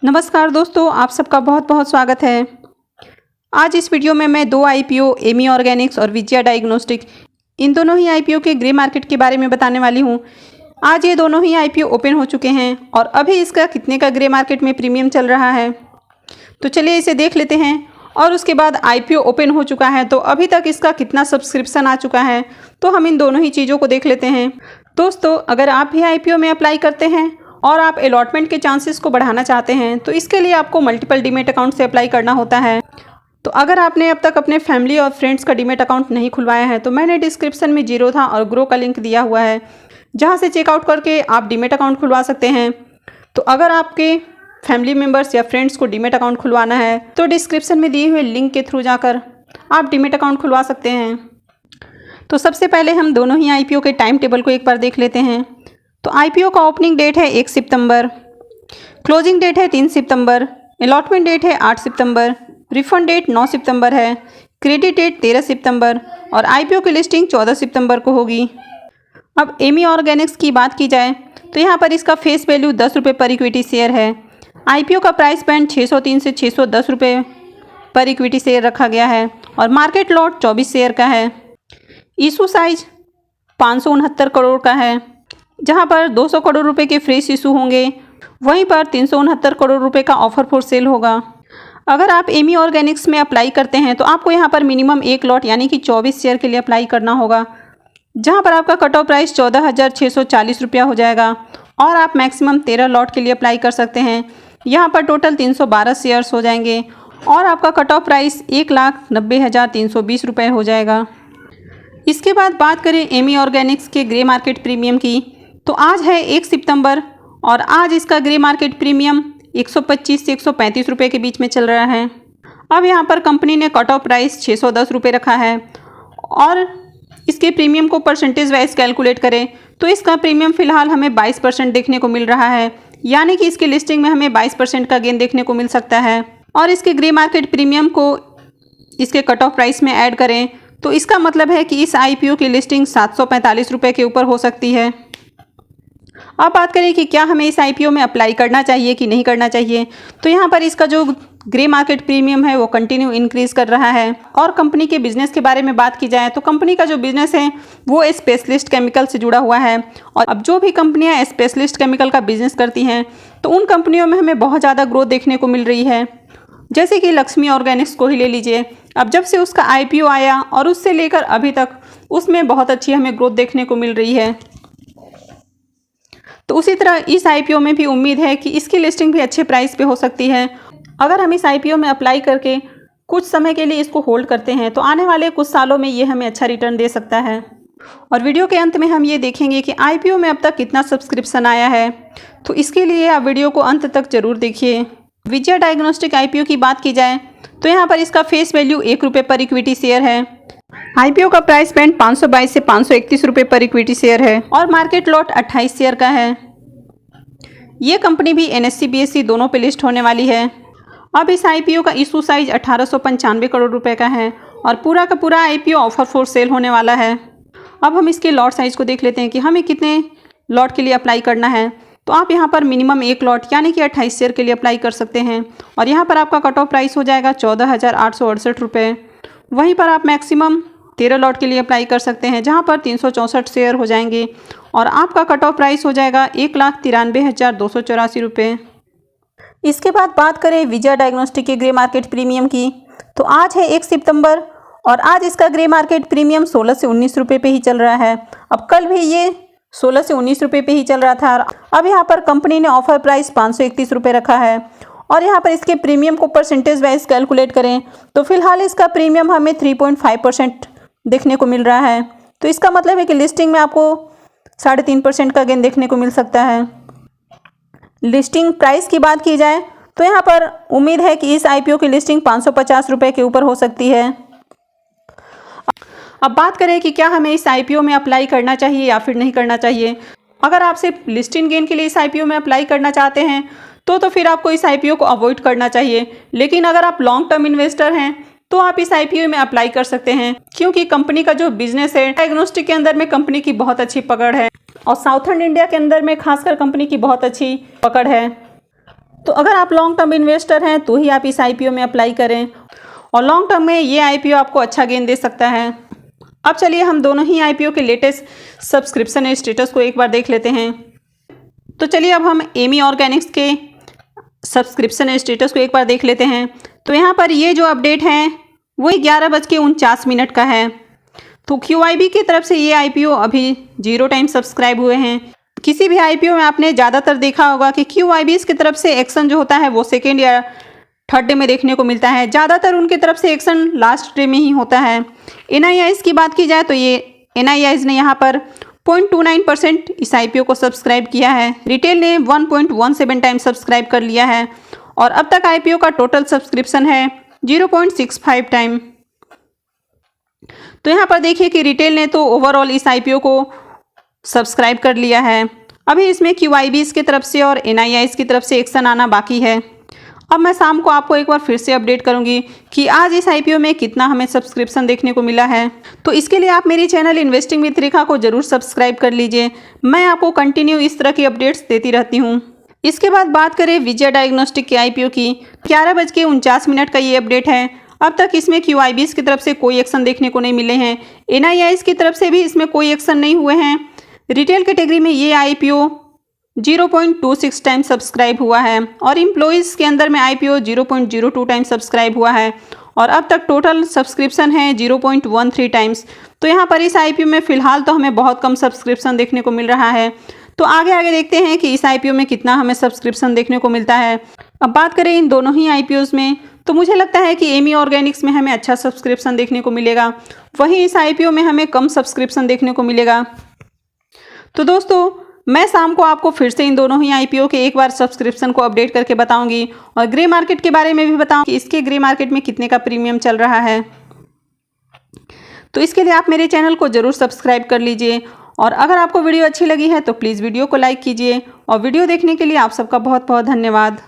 नमस्कार दोस्तों, आप सबका बहुत बहुत स्वागत है। आज इस वीडियो में मैं दो आईपीओ एमी ऑर्गेनिक्स और विजया डायग्नोस्टिक इन दोनों ही आईपीओ के ग्रे मार्केट के बारे में बताने वाली हूं। आज ये दोनों ही आईपीओ ओपन हो चुके हैं और अभी इसका कितने का ग्रे मार्केट में प्रीमियम चल रहा है, तो चलिए इसे देख लेते हैं। और उसके बाद आईपीओ ओपन हो चुका है तो अभी तक इसका कितना सब्सक्रिप्शन आ चुका है, तो हम इन दोनों ही चीज़ों को देख लेते हैं। दोस्तों, अगर आप भी आईपीओ में अप्लाई करते हैं और आप अलॉटमेंट के चांसेस को बढ़ाना चाहते हैं तो इसके लिए आपको मल्टीपल डीमेट अकाउंट से अप्लाई करना होता है। तो अगर आपने अब तक अपने फैमिली और फ्रेंड्स का डीमेट अकाउंट नहीं खुलवाया है तो मैंने डिस्क्रिप्शन में जीरोधा और ग्रो का लिंक दिया हुआ है, जहां से चेकआउट करके आप डीमेट अकाउंट खुलवा सकते हैं। तो अगर आपके फैमिली मेम्बर्स या फ्रेंड्स को डीमेट अकाउंट खुलवाना है तो डिस्क्रिप्शन में दिए हुए लिंक के थ्रू जाकर आप डीमेट अकाउंट खुलवा सकते हैं। तो सबसे पहले हम दोनों ही आईपीओ के टाइम टेबल को एक बार देख लेते हैं। तो आईपीओ का ओपनिंग डेट है 1 सितंबर, क्लोजिंग डेट है 3 सितंबर, अलॉटमेंट डेट है 8 सितंबर, रिफंड डेट 9 सितंबर है, क्रेडिट डेट 13 सितंबर और आईपीओ की लिस्टिंग 14 सितंबर को होगी। अब एमी ऑर्गेनिक्स की बात की जाए तो यहाँ पर इसका फेस वैल्यू 10 रुपये पर इक्विटी शेयर है। आईपीओ का प्राइस बैंड 603 से 610 रुपये पर इक्विटी शेयर रखा गया है और मार्केट लॉट 24 शेयर का है। इशू साइज 569 करोड़ का है, जहां पर 200 करोड़ रुपए के फ्रेश इशू होंगे, वहीं पर 369 करोड़ रुपए का ऑफर फॉर सेल होगा। अगर आप एमी ऑर्गेनिक्स में अप्लाई करते हैं तो आपको यहां पर मिनिमम एक लॉट यानी कि 24 शेयर के लिए अप्लाई करना होगा, जहां पर आपका कट ऑफ प्राइस 14,640 रुपया हो जाएगा और आप मैक्सिमम 13 लॉट के लिए अप्लाई कर सकते हैं। यहाँ पर टोटल 312 शेयर्स हो जाएंगे और आपका कट ऑफ प्राइस 1,90,320 रुपये हो जाएगा। इसके बाद बात करें एमी ऑर्गेनिक्स के ग्रे मार्केट प्रीमियम की, तो आज है 1 सितंबर और आज इसका ग्रे मार्केट प्रीमियम 125 से 135 रुपये के बीच में चल रहा है। अब यहाँ पर कंपनी ने कट ऑफ प्राइस 610 रुपये रखा है और इसके प्रीमियम को परसेंटेज वाइज कैलकुलेट करें तो इसका प्रीमियम फ़िलहाल हमें 22% देखने को मिल रहा है, यानी कि इसकी लिस्टिंग में हमें 22% का गेन देखने को मिल सकता है। और इसके ग्रे मार्केट प्रीमियम को इसके कट ऑफ प्राइस में ऐड करें तो इसका मतलब है कि इस आईपीओ की लिस्टिंग 745 रुपये के ऊपर हो सकती है। अब बात करें कि क्या हमें इस आईपीओ में अप्लाई करना चाहिए कि नहीं करना चाहिए, तो यहाँ पर इसका जो ग्रे मार्केट प्रीमियम है वो कंटिन्यू इंक्रीज़ कर रहा है। और कंपनी के बिजनेस के बारे में बात की जाए तो कंपनी का जो बिजनेस है वो स्पेशलिस्ट केमिकल से जुड़ा हुआ है। और अब जो भी कंपनियाँ स्पेशलिस्ट केमिकल का बिजनेस करती हैं तो उन कंपनियों में हमें बहुत ज़्यादा ग्रोथ देखने को मिल रही है। जैसे कि लक्ष्मी ऑर्गेनिक्स को ही ले लीजिए, अब जब से उसका आईपीओ आया और उससे लेकर अभी तक उसमें बहुत अच्छी हमें ग्रोथ देखने को मिल रही है। तो उसी तरह इस आईपीओ में भी उम्मीद है कि इसकी लिस्टिंग भी अच्छे प्राइस पे हो सकती है। अगर हम इस आईपीओ में अप्लाई करके कुछ समय के लिए इसको होल्ड करते हैं तो आने वाले कुछ सालों में ये हमें अच्छा रिटर्न दे सकता है। और वीडियो के अंत में हम ये देखेंगे कि आईपीओ में अब तक कितना सब्सक्रिप्शन आया है, तो इसके लिए आप वीडियो को अंत तक जरूर देखिए। विजया डायग्नोस्टिक आईपीओ की बात की जाए तो यहाँ पर इसका फेस वैल्यू 1 रुपये पर इक्विटी शेयर है। आईपीओ का प्राइस बैंड 522 से 531 रुपये पर इक्विटी शेयर है और मार्केट लॉट 28 शेयर का है। ये कंपनी भी एनएससी बीएससी दोनों पे लिस्ट होने वाली है। अब इस आईपीओ का इशू साइज 1895 करोड़ रुपए का है और पूरा का पूरा आईपीओ ऑफर फॉर सेल होने वाला है। अब हम इसके लॉट साइज को देख लेते हैं कि हमें कितने लॉट के लिए अप्लाई करना है। तो आप यहाँ पर मिनिमम एक लॉट यानी कि 28 शेयर के लिए अप्लाई कर सकते हैं और यहाँ पर आपका कट ऑफ प्राइस हो जाएगा 14,868 रुपये। वहीं पर आप मैक्सिमम 13 लॉट के लिए अप्लाई कर सकते हैं, जहाँ पर 364 शेयर हो जाएंगे और आपका कट ऑफ प्राइस हो जाएगा 1,93,284 रुपये। इसके बाद बात करें विजया डायग्नोस्टिक के ग्रे मार्केट प्रीमियम की, तो आज है 1 सितंबर और आज इसका ग्रे मार्केट प्रीमियम 16 से 19 रुपये पे ही चल रहा है। अब कल भी ये 16 से 19 रुपये पे ही चल रहा था। अब यहाँ पर कंपनी ने ऑफर प्राइस 531 रुपये रखा है और यहाँ पर इसके प्रीमियम को परसेंटेज वाइज कैलकुलेट करें तो फिलहाल इसका प्रीमियम हमें 3.5% देखने को मिल रहा है। तो इसका मतलब है कि लिस्टिंग में आपको 3.5% का गेन देखने को मिल सकता है। लिस्टिंग प्राइस की बात की जाए तो यहाँ पर उम्मीद है कि इस आईपीओ की लिस्टिंग 550 रुपये के ऊपर हो सकती है। अब बात करें कि क्या हमें इस आईपीओ में अप्लाई करना चाहिए या फिर नहीं करना चाहिए। अगर आप सिर्फ लिस्टिंग गेन के लिए इस आईपीओ में अप्लाई करना चाहते हैं तो फिर आपको इस आईपीओ को अवॉइड करना चाहिए। लेकिन अगर आप लॉन्ग टर्म इन्वेस्टर हैं तो आप इस आईपीओ में अप्लाई कर सकते हैं, क्योंकि कंपनी का जो बिजनेस है डायग्नोस्टिक के अंदर में कंपनी की बहुत अच्छी पकड़ है और साउथर्न इंडिया के अंदर में खासकर कंपनी की बहुत अच्छी पकड़ है। तो अगर आप लॉन्ग टर्म इन्वेस्टर हैं तो ही आप इस आईपीओ में अप्लाई करें और लॉन्ग टर्म में ये आईपीओ आपको अच्छा गेन दे सकता है। अब चलिए हम दोनों ही आईपीओ के लेटेस्ट सब्सक्रिप्शन स्टेटस को एक बार देख लेते हैं। तो चलिए अब हम एमी ऑर्गेनिक्स के सब्सक्रिप्शन स्टेटस को एक बार देख लेते हैं। तो यहाँ पर ये जो अपडेट है वो 11:49 का है। तो QIB की तरफ से ये आईपीओ अभी 0 टाइम सब्सक्राइब हुए हैं। किसी भी आईपीओ में आपने ज़्यादातर देखा होगा कि QIBs की तरफ से एक्शन जो होता है वो सेकेंड या थर्ड डे में देखने को मिलता है। ज़्यादातर उनकी तरफ से एक्शन लास्ट डे में ही होता है। NIIs की बात की जाए तो ये NIIs ने यहाँ पर 0.29% इस आईपीओ को सब्सक्राइब किया है। रिटेल ने 1.17 टाइम सब्सक्राइब कर लिया है और अब तक आईपीओ का टोटल सब्सक्रिप्शन है 0.65 टाइम। तो यहाँ पर देखिए कि रिटेल ने तो ओवरऑल इस आईपीओ को सब्सक्राइब कर लिया है। अभी इसमें QIBs की तरफ से और NIIs की तरफ से एक्शन आना बाकी है। अब मैं शाम को आपको एक बार फिर से अपडेट करूंगी कि आज इस आईपीओ में कितना हमें सब्सक्रिप्शन देखने को मिला है। तो इसके लिए आप मेरी चैनल इन्वेस्टिंग विद रेखा को जरूर सब्सक्राइब कर लीजिए। मैं आपको कंटिन्यू इस तरह की अपडेट्स देती रहती हूँ। इसके बाद बात करें विजय डायग्नोस्टिक के आईपीओ की। 11:49 का ये अपडेट है। अब तक इसमें QIBs की तरफ से कोई एक्शन देखने को नहीं मिले हैं। NIIs की तरफ से भी इसमें कोई एक्शन नहीं हुए हैं। रिटेल कैटेगरी में ये आईपीओ 0.26 टाइम सब्सक्राइब हुआ है और एम्प्लॉइज़ के अंदर में आईपीओ 0.02 टाइम सब्सक्राइब हुआ है और अब तक टोटल सब्सक्रिप्शन है 0.13 टाइम्स। तो यहाँ पर इस आईपीओ में फ़िलहाल तो हमें बहुत कम सब्सक्रिप्शन देखने को मिल रहा है। तो आगे देखते हैं कि इस आईपीओ में कितना हमें सब्सक्रिप्शन देखने को मिलता है। अब बात करें इन दोनों ही आईपीओज़ में तो मुझे लगता है कि एमी ऑर्गेनिक्स में हमें अच्छा सब्सक्रिप्शन देखने को मिलेगा, वहीं इस आईपीओ में हमें कम सब्सक्रिप्शन देखने को मिलेगा। तो दोस्तों मैं शाम को आपको फिर से इन दोनों ही आईपीओ के एक बार सब्सक्रिप्शन को अपडेट करके बताऊंगी और ग्रे मार्केट के बारे में भी बताऊंगी कि इसके ग्रे मार्केट में कितने का प्रीमियम चल रहा है। तो इसके लिए आप मेरे चैनल को ज़रूर सब्सक्राइब कर लीजिए और अगर आपको वीडियो अच्छी लगी है तो प्लीज़ वीडियो को लाइक कीजिए और वीडियो देखने के लिए आप सबका बहुत बहुत धन्यवाद।